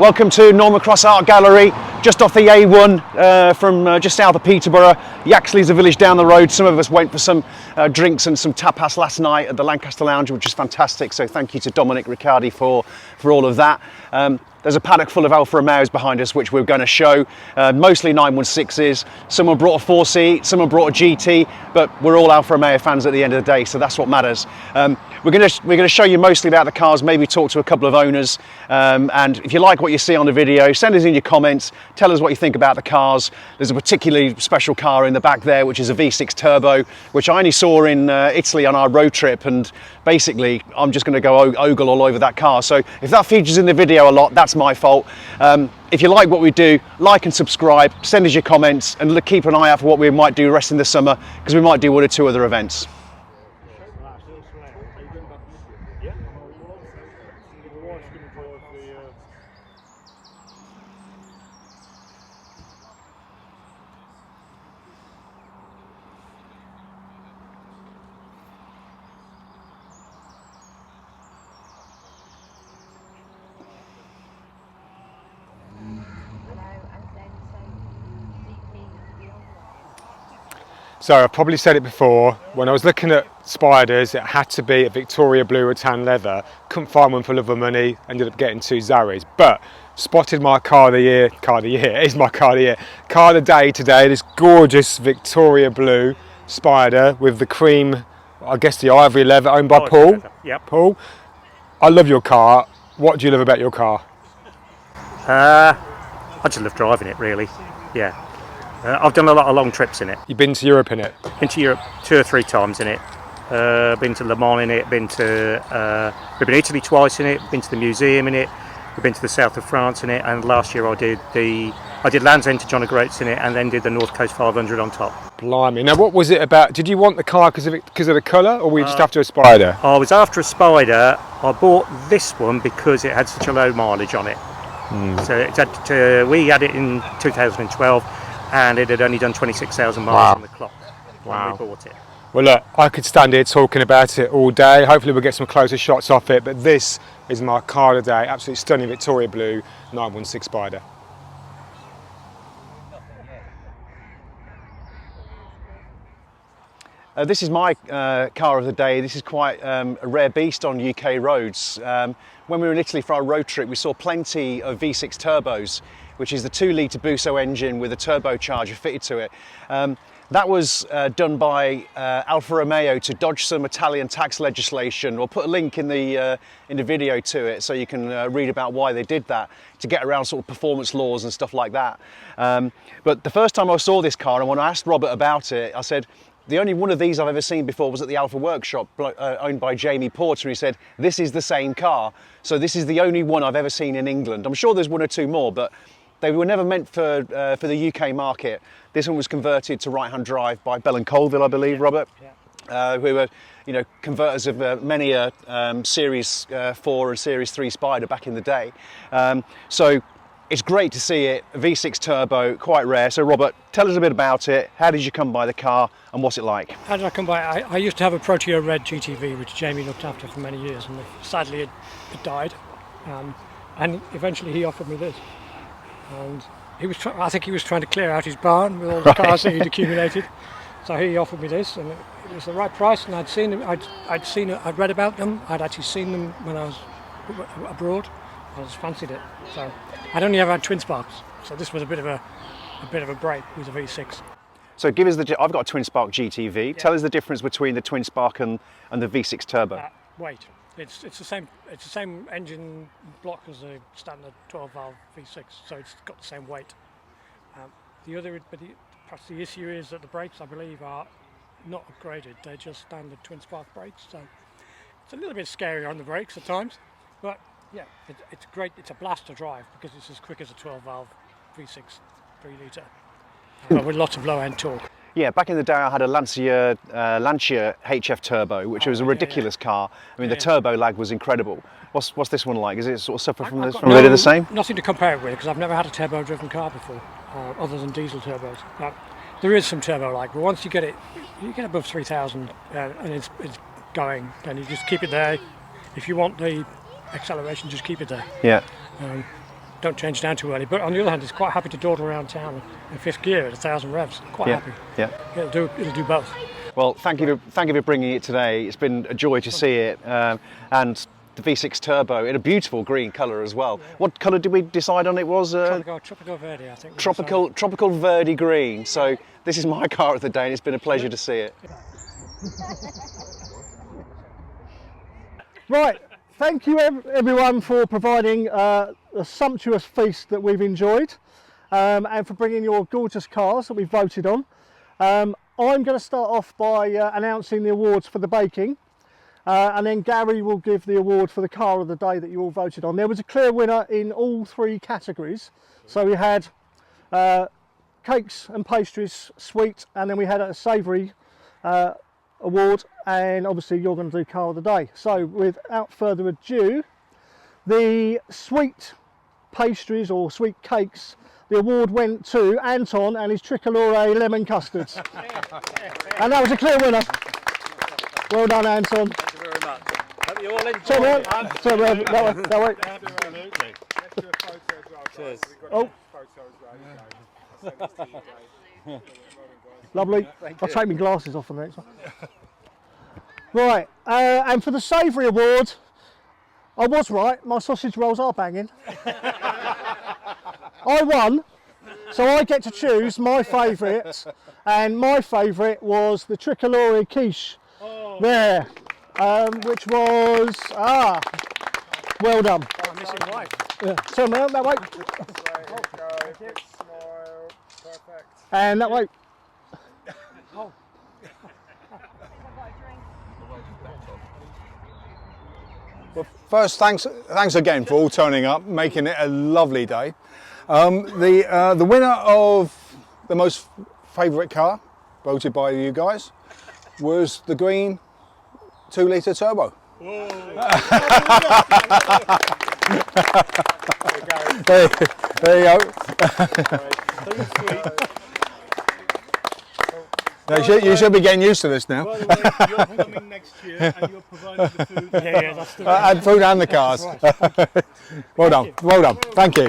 Welcome to Norman Cross Art Gallery, just off the A1 from just south of Peterborough. Yaxley's a village down the road. Some of us went for some drinks and some tapas last night at the Lancaster Lounge, which is fantastic. So thank you to Dominic Riccardi for all of that. There's a paddock full of Alfa Romeos behind us, which we're going to show, mostly 916s. Someone brought a 4-seat, someone brought a GT, but we're all Alfa Romeo fans at the end of the day, so that's what matters. We're going to show you mostly about the cars, maybe talk to a couple of owners, and if you like what you see on the video, send us in your comments, tell us what you think about the cars. There's a particularly special car in the back there, which is a V6 Turbo, which I only saw in Italy on our road trip, and basically I'm just going to go ogle all over that car. So if that features in the video a lot, that's my fault. If you like what we do, like and subscribe, send us your comments, and keep an eye out for what we might do the rest of the summer, because we might do 1 or 2 other events. So I've probably said it before, when I was looking at Spiders, it had to be a Victoria blue or tan leather. Couldn't find one for love of money, ended up getting 2 Zaris. But spotted my car of the year, it is my car of the year. Car of the day today, this gorgeous Victoria blue Spider with the cream, I guess the ivory leather, owned by Paul. Yep. Paul, I love your car. What do you love about your car? I just love driving it, really. Yeah. I've done a lot of long trips in it. You've been to Europe in it? Been to Europe 2 or 3 times in it. Been to Le Mans in it. We've been to Italy twice in it. Been to the museum in it. We've been to the south of France in it. And last year I did Land's End to Johnno and it, and then did the North Coast 500 on top. Blimey! Now, what was it about? Did you want the car because of the colour, or were you just after a Spider? I was after a Spider. I bought this one because it had such a low mileage on it. So we had it in 2012. And it had only done 26,000 miles on the clock when we bought it. Well, look, I could stand here talking about it all day. Hopefully we'll get some closer shots off it, but this is my car today. Absolutely stunning Victoria Blue 916 Spider. This is my car of the day. This is quite a rare beast on UK roads. When we were in Italy for our road trip, we saw plenty of V6 turbos, which is the 2-litre Busso engine with a turbocharger fitted to it. That was done by Alfa Romeo to dodge some Italian tax legislation. We'll put a link in the video to it so you can read about why they did that, to get around sort of performance laws and stuff like that. But the first time I saw this car, and when I asked Robert about it, I said, the only one of these I've ever seen before was at the Alfa workshop owned by Jamie Porter. He said, this is the same car. So this is the only one I've ever seen in England. I'm sure there's 1 or 2 more, but they were never meant for the UK market. This one was converted to right-hand drive by Bell & Colville, I believe, Robert, who were, converters of many a Series 4 and Series 3 Spider back in the day. So it's great to see it, a V6 turbo, quite rare. So Robert, tell us a bit about it. How did you come by the car and what's it like? How did I come by? I used to have a Proteo Red GTV, which Jamie looked after for many years, and sadly it died. And eventually he offered me this. And I think he was trying to clear out his barn with all the cars that he'd accumulated. So he offered me this, and it was the right price. And I'd seen them, I'd read about them. I'd actually seen them when I was abroad. I just fancied it. So I'd only ever had twin sparks, so this was a bit of a break with a V6. So give us I've got a twin spark GTV. Yeah. Tell us the difference between the twin spark and the V6 turbo. Weight. It's the same engine block as a standard 12-valve V6, so it's got the same weight. Perhaps the issue is that the brakes, I believe, are not upgraded. They're just standard twin spark brakes, so it's a little bit scary on the brakes at times. But yeah, it's great. It's a blast to drive because it's as quick as a 12-valve V6 3-litre, with lots of low-end torque. Yeah, back in the day I had a Lancia HF Turbo, which was a ridiculous car. I mean, the turbo lag was incredible. What's this one like? Is it sort of suffer from really the same? Nothing to compare it with, because I've never had a turbo-driven car before, other than diesel turbos. There is some turbo lag, but once you get above 3,000 and it's going, then you just keep it there. If you want the acceleration, just keep it there. Yeah. don't change down too early. But on the other hand, it's quite happy to dawdle around town in fifth gear at 1,000 revs. Quite Yeah, happy. yeah. It'll do both. Well, thank you for bringing it today. It's been a joy to see it, and the V6 Turbo in a beautiful green colour as well. What colour did we decide on? It was Tropical Verde, I think. tropical Verde green. So this is my car of the day, and it's been a pleasure to see it. Right, thank you everyone for providing a sumptuous feast that we've enjoyed, and for bringing your gorgeous cars that we've voted on. I'm going to start off by announcing the awards for the baking, and then Gary will give the award for the car of the day that you all voted on. There was a clear winner in all three categories. So we had cakes and pastries, sweet, and then we had a savoury award, and obviously you're going to do car of the day. So without further ado, the sweet pastries or sweet cakes, the award went to Anton and his Tricolore lemon custards. And that was a clear winner. Well done, Anton. Thank you very much. Hope you all enjoyed Sorry, it. that way. Absolutely. Cheers. Oh, lovely. I'll take my glasses off for the next one. Right, and for the savoury award, I was right, my sausage rolls are banging. I won, so I get to choose my favourite, and my favourite was the Tricolore quiche there, which was, well done. I'm missing white. Yeah. So that way. And that way. Well, first, thanks again for all turning up, making it a lovely day. The winner of the most favourite car, voted by you guys, was the green 2-litre turbo. there you go. You should be getting used to this now. By the way, you're coming next year and you're providing the food. Yeah, that's the And food and the cars. Well done, thank you.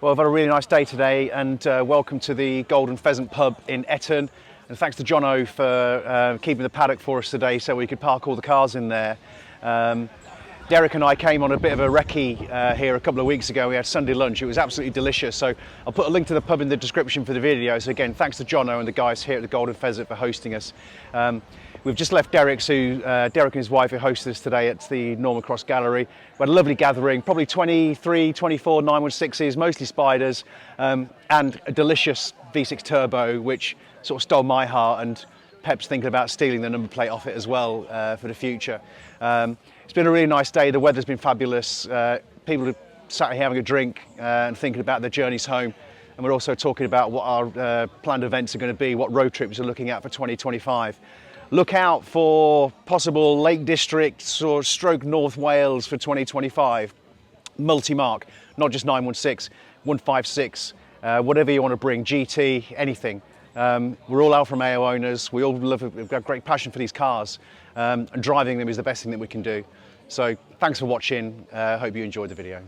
Well, I've had a really nice day today, and welcome to the Golden Pheasant pub in Etton. And thanks to Johnno for keeping the paddock for us today so we could park all the cars in there. Derek and I came on a bit of a recce here a couple of weeks ago. We had Sunday lunch. It was absolutely delicious. So I'll put a link to the pub in the description for the video. So again, thanks to Johnno and the guys here at the Golden Pheasant for hosting us. We've just left Derek's, Derek and his wife who hosted us today at the Norman Cross Gallery. We had a lovely gathering, probably 23, 24 916s, mostly spiders, and a delicious V6 Turbo, which sort of stole my heart, and Pep's thinking about stealing the number plate off it as well for the future. It's been a really nice day. The weather's been fabulous. People have sat here having a drink and thinking about their journeys home. And we're also talking about what our planned events are going to be, what road trips we're looking at for 2025. Look out for possible Lake District or stroke North Wales for 2025. Multi-mark, not just 916, 156, whatever you want to bring, GT, anything. We're all Alfa Romeo owners. We all we've got a great passion for these cars, and driving them is the best thing that we can do. So thanks for watching. Hope you enjoyed the video.